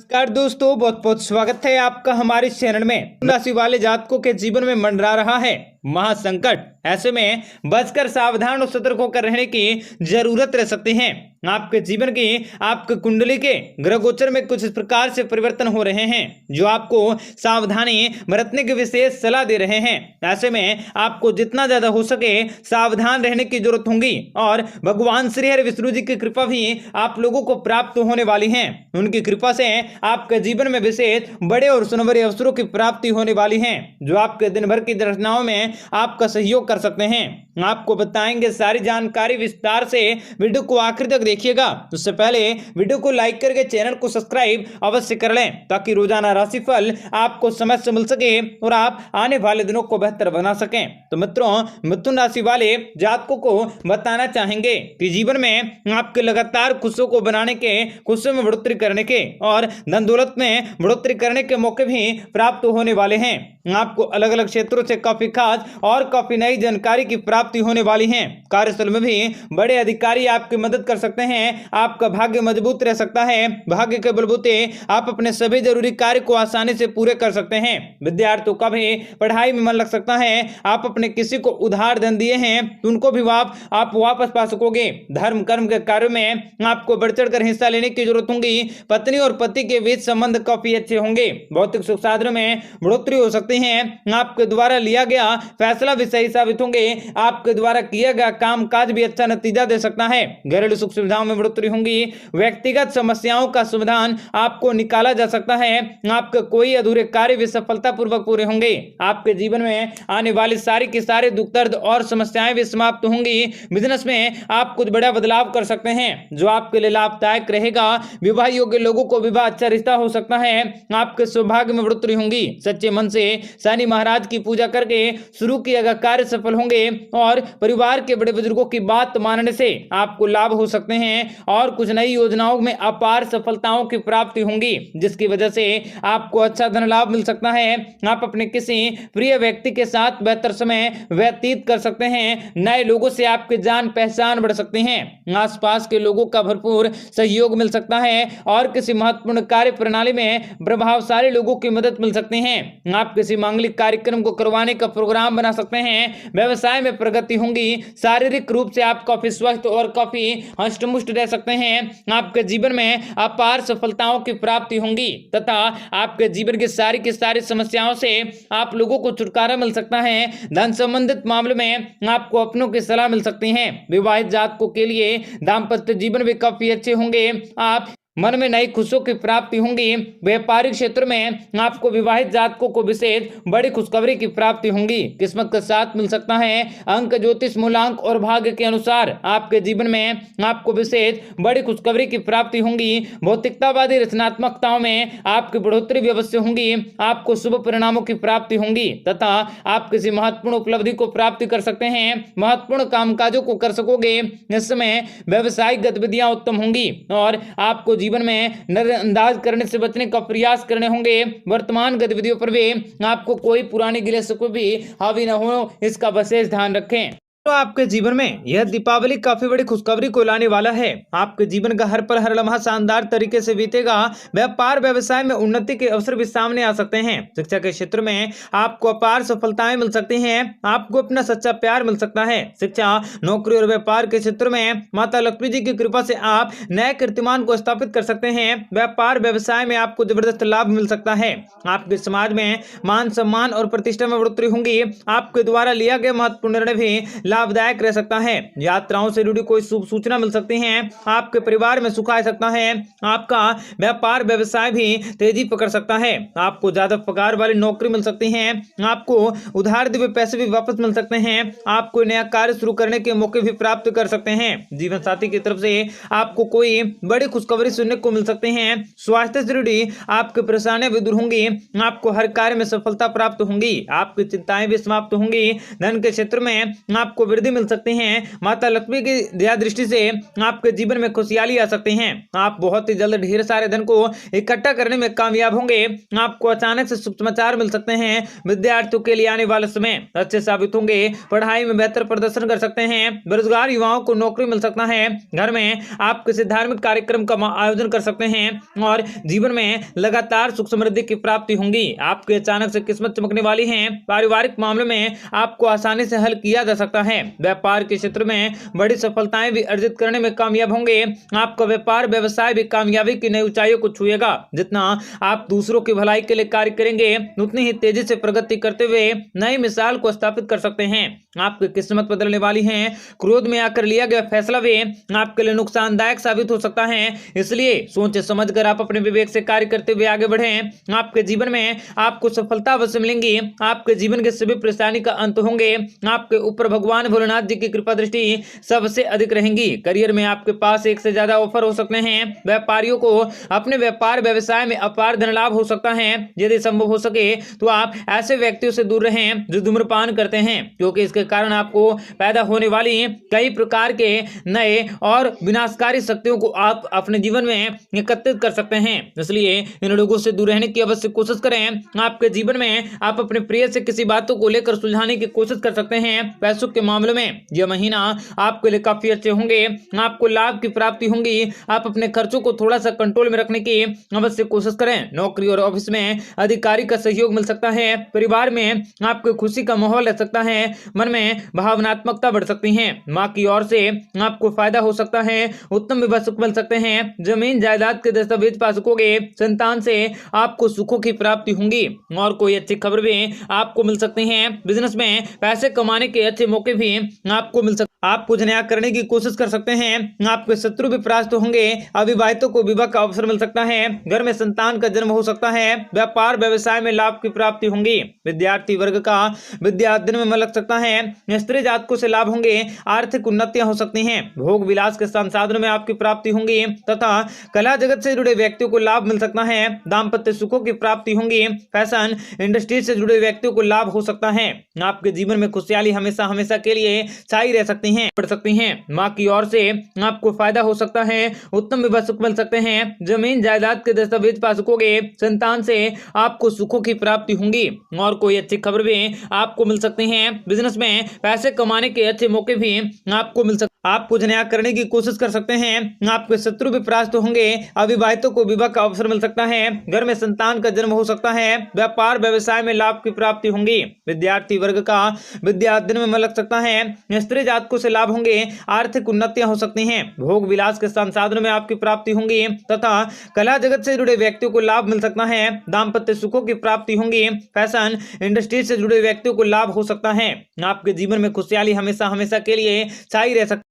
नमस्कार दोस्तों, बहुत बहुत स्वागत है आपका हमारे चैनल में। राशि वाले जातकों के जीवन में मंडरा रहा है महासंकट। ऐसे में बचकर सावधान और सतर्क होकर रहने की जरूरत रह सकती है। आपके जीवन की आपके कुंडली के ग्रह गोचर में कुछ इस प्रकार से परिवर्तन हो रहे हैं जो आपको सावधानी बरतने की विशेष सलाह दे रहे हैं। ऐसे में आपको जितना ज्यादा हो सके सावधान रहने की जरूरत होगी और भगवान श्री हरि विष्णु जी की कृपा भी आप लोगों को प्राप्त होने वाली है। उनकी कृपा से आपके जीवन में विशेष बड़े और सुनहरे अवसरों की प्राप्ति होने वाली है जो आपके दिन भर की रचनाओं में आपका सहयोग कर सकते हैं। आपको बताएंगे सारी जानकारी विस्तार से। वीडियो को आखिर तक देखिएगा। उससे पहले वीडियो को लाइक करके चैनल को सब्सक्राइब अवश्य कर लें ताकि रोजाना राशिफल आपको समय से मिल सके और आप आने वाले दिनों को बेहतर बना सकें। तो मित्रों, मिथुन राशि वाले जातकों को बताना चाहेंगे कि जीवन में आपके लगातार खुशियों को बनाने के, खुशियों में बढ़ोतरी करने के और धन दौलत में बढ़ोतरी करने के मौके भी प्राप्त होने वाले हैं। आपको अलग अलग क्षेत्रों से काफी खास और काफी नई जानकारी की प्राप्ति होने वाली है। कार्यस्थल में भी बड़े अधिकारी आपकी मदद कर सकते हैं। आपका भाग्य मजबूत रह सकता है। भाग्य के बलबूते आप अपने सभी जरूरी कार्य को आसानी से पूरे कर सकते हैं। विद्यार्थियों का भी पढ़ाई में मन लग सकता है। आप अपने किसी को उधार धन दिए हैं तो उनको भी आप वापस पा सकोगे। धर्म कर्म के कार्यों में आपको बढ़ चढ़ कर हिस्सा लेने की जरूरत होगी। पत्नी और पति के बीच संबंध काफी अच्छे होंगे। भौतिक सुख साधनों में बढ़ोतरी हो सकती है। आपके द्वारा लिया गया फैसला भी सही साबित होंगे। आपके द्वारा किया गया काम काज भी अच्छा नतीजा दे सकता है। घरेलू सुख सुविधाओं में बढ़ोतरी होंगी। व्यक्तिगत समस्याओं का समाधान आपको निकाला जा सकता है। आपके कोई अधूरे कार्य भी सफलतापूर्वक पूरे होंगे। आपके जीवन में आने वाली सारी की सारी दुख दर्द और समस्याएं भी समाप्त होंगी। बिजनेस में आप कुछ बड़ा बदलाव कर सकते हैं जो आपके लिए लाभदायक रहेगा। विवाह योग्य लोगों को विवाह अच्छा रिश्ता हो सकता है। आपके सौभाग्य में बढ़ोतरी होंगी। सच्चे मन से शनि महाराज की पूजा करके शुरू किया गया कार्य सफल होंगे और परिवार के बड़े बुजुर्गों की बात मानने से आपको लाभ हो सकते हैं और कुछ नई योजनाओं में अपार सफलताओं की प्राप्ति होंगी जिसकी वजह से आपको अच्छा धन लाभ मिल सकता है। आप अपने किसी प्रिय व्यक्ति के साथ बेहतर समय व्यतीत कर सकते हैं। नए लोगों से आपकी जान पहचान बढ़ सकती है। आसपास के लोगों का भरपूर सहयोग मिल सकता है और किसी महत्वपूर्ण कार्य प्रणाली में प्रभावशाली लोगों की मदद मिल सकती है। आप किसी मांगलिक कार्यक्रम को करवाने का प्रोग्राम बना सकते हैं। व्यवसाय में प्रगति होंगी। शारीरिक रूप से आप काफी स्वस्थ और काफी हष्टपुष्ट रह सकते हैं। आपके जीवन में अपार सफलताओं की प्राप्ति होंगी तथा आपके जीवन की सारी समस्याओं से आप लोगों को छुटकारा मिल सकता है। धन संबंधित मामलों में आपको अपनों की सलाह मिल सकती है। विवाहित जातकों के लिए दाम्पत्य जीवन भी काफी अच्छे होंगे। आप मन में नई खुशियों की प्राप्ति होंगी। व्यापारिक क्षेत्र में आपको विवाहित जातकों को विशेष बड़ी खुशखबरी की प्राप्ति होंगी। किस्मत का साथ मिल सकता है। अंक ज्योतिष मूलांक और भाग्य के अनुसार आपके जीवन में आपको विशेष बड़ी खुशखबरी की प्राप्ति होंगी। भौतिकतावादी रचनात्मकताओं में आपकी बढ़ोतरी भी अवश्य होंगी। आपको शुभ परिणामों की प्राप्ति होंगी तथा आप किसी महत्वपूर्ण उपलब्धि को प्राप्ति कर सकते हैं। महत्वपूर्ण कामकाजों को कर सकोगे। इस समय व्यवसायिक गतिविधियां उत्तम होंगी और आपको जीवन में नजरअंदाज करने से बचने का प्रयास करने होंगे। वर्तमान गतिविधियों पर भी आपको कोई पुरानी गिले को भी हावी न हो, इसका विशेष ध्यान रखें। तो आपके जीवन में यह दीपावली काफी बड़ी खुशखबरी को लाने वाला है। आपके जीवन का हर पल हर लम्हा शानदार तरीके से बीतेगा। व्यापार व्यवसाय में उन्नति के अवसर भी सामने आ सकते हैं। शिक्षा के क्षेत्र में आपको अपार सफलताएं मिल सकती हैं। आपको अपना सच्चा प्यार मिल सकता है। शिक्षा, नौकरी और व्यापार के क्षेत्र में माता लक्ष्मी जी की कृपा से आप नए कीर्तिमान को स्थापित कर सकते हैं। व्यापार व्यवसाय में आपको जबरदस्त लाभ मिल सकता है। आपके समाज में मान सम्मान और प्रतिष्ठा में बढ़ोतरी होंगी। आपके द्वारा लिया गया महत्वपूर्ण निर्णय भी लाभदायक रह सकता है। यात्राओं से जुड़ी कोई शुभ सूचना मिल सकती है। आपके परिवार में सुख आ सकता है। आपका व्यापार व्यवसाय भी तेजी पकड़ सकता है। आपको ज्यादा पगार वाली नौकरी मिल सकती है। आपको उधार दिए पैसे भी वापस मिल सकते हैं। आपको नया कार्य शुरू करने के मौके भी प्राप्त कर सकते हैं। जीवन साथी की तरफ से आपको कोई बड़ी खुशखबरी सुनने को मिल सकती है। स्वास्थ्य से जुड़ी आपकी परेशानियां भी दूर होंगी। आपको हर कार्य में सफलता प्राप्त होंगी। आपकी चिंताएं भी समाप्त होंगी। धन के क्षेत्र में आपको आपको वृद्धि मिल सकती है। माता लक्ष्मी की दया दृष्टि से आपके जीवन में खुशहाली आ सकती है। आप बहुत ही जल्द ढेर सारे धन को इकट्ठा करने में कामयाब होंगे। आपको अचानक से शुभ समाचार मिल सकते हैं। विद्यार्थियों के लिए आने वाले समय अच्छे साबित होंगे। पढ़ाई में बेहतर प्रदर्शन कर सकते हैं। बेरोजगार युवाओं को नौकरी मिल सकता है। घर में आप किसी धार्मिक कार्यक्रम का आयोजन कर सकते हैं और जीवन में लगातार सुख समृद्धि की प्राप्ति होंगी। आपकी अचानक से किस्मत चमकने वाली है। पारिवारिक मामलों में आपको आसानी से हल किया जा सकता है। व्यापार के क्षेत्र में बड़ी सफलताएं भी अर्जित करने में कामयाब होंगे। आपका व्यापार व्यवसाय भी कामयाबी की नई ऊंचाइयों को छुएगा। जितना आप दूसरों की भलाई के लिए कार्य करेंगे, उतनी ही तेजी से प्रगति करते हुए नई मिसाल को स्थापित कर सकते हैं। आपकी किस्मत बदलने वाली है। क्रोध में आकर लिया गया फैसला भी आपके लिए नुकसानदायक साबित हो सकता है। इसलिए सोच समझकर आप अपने विवेक से कार्य करते हुए आगे बढ़ें। आपके जीवन में आपको सफलता अवश्य मिलेंगी। आपके जीवन के सभी परेशानी का अंत होंगे। आपके ऊपर भगवान भोलेनाथ जी की कृपा दृष्टि सबसे अधिक रहेंगी। करियर में आपके पास एक से ज्यादा ऑफर हो सकते हैं। व्यापारियों को अपने व्यापार व्यवसाय में अपार धन लाभ हो सकता है। यदि संभव हो सके तो आप ऐसे व्यक्तियों से दूर रहें जो धूम्रपान करते हैं, क्योंकि इसके कारण आपको पैदा होने वाली कई प्रकार के नए और विनाशकारी शक्तियों को आप अपने जीवन में एकत्रित कर सकते हैं। इसलिए इन लोगों से दूर रहने की अवश्य कोशिश करें। आपके जीवन में आप अपने प्रिय से किसी बातों को लेकर सुलझाने की कोशिश कर सकते हैं। पैसों के मामले में यह महीना आपके लिए काफी अच्छे होंगे। आपको लाभ की प्राप्ति होंगी। आप अपने खर्चों को थोड़ा सा कंट्रोल में रखने की अवश्य कोशिश करें। नौकरी और ऑफिस में अधिकारी का सहयोग मिल सकता है। परिवार में आपको खुशी का माहौल रह सकता है। मन में भावनात्मकता बढ़ सकती है। माँ की ओर से आपको फायदा हो सकता है। उत्तम विवाह सुख मिल सकते हैं। जमीन जायदाद के दस्तावेज पा सकोगे। संतान से आपको सुखों की प्राप्ति होंगी और कोई अच्छी खबर भी आपको मिल सकती है। बिजनेस में पैसे कमाने के अच्छे मौके भी आपको मिल सकते। आप कुछ नया करने की कोशिश कर सकते हैं। आपके शत्रु भी परास्त होंगे। अविवाहितों को विवाह का अवसर मिल सकता है। घर में संतान का जन्म हो सकता है। व्यापार व्यवसाय में लाभ की प्राप्ति होंगी। विद्यार्थी वर्ग का विद्या अध्ययन में मन लग सकता है। स्त्री जातकों से लाभ होंगे। आर्थिक उन्नतियां हो सकती हैं। भोग विलास के संसाधनों में आपकी प्राप्ति होंगी तथा कला जगत से जुड़े व्यक्तियों को लाभ मिल सकता है। दाम्पत्य सुखों की प्राप्ति होंगी। फैशन इंडस्ट्री से जुड़े व्यक्तियों को लाभ हो सकता है। आपके जीवन में खुशहाली हमेशा हमेशा के लिए छाई रह सकती है, बढ़ सकती हैं। माँ की ओर से आपको फायदा हो सकता है। उत्तम विवाह सुख मिल सकते हैं। जमीन जायदाद के दस्तावेज पा सकोगे। संतान से आपको सुखों की प्राप्ति होंगी और कोई अच्छी खबर भी आपको मिल सकती है। बिजनेस में पैसे कमाने के अच्छे मौके भी आपको मिल सकते। आप कुछ नया करने की कोशिश कर सकते हैं। आपके शत्रु भी परास्त होंगे। अविवाहितों को विवाह का अवसर मिल सकता है। घर में संतान का जन्म हो सकता है। व्यापार व्यवसाय में लाभ की प्राप्ति होंगी। विद्यार्थी वर्ग का विद्या अध्ययन में मन लग सकता है। स्त्री जातकों से लाभ होंगे। आर्थिक उन्नतियां हो सकती हैं। भोग विलास के संसाधनों में आपकी प्राप्ति होंगी तथा कला जगत से जुड़े व्यक्तियों को लाभ मिल सकता है। दाम्पत्य सुखों की प्राप्ति होंगी। फैशन इंडस्ट्री से जुड़े व्यक्तियों को लाभ हो सकता है। आपके जीवन में खुशहाली हमेशा हमेशा के लिए छाई रह सकती है।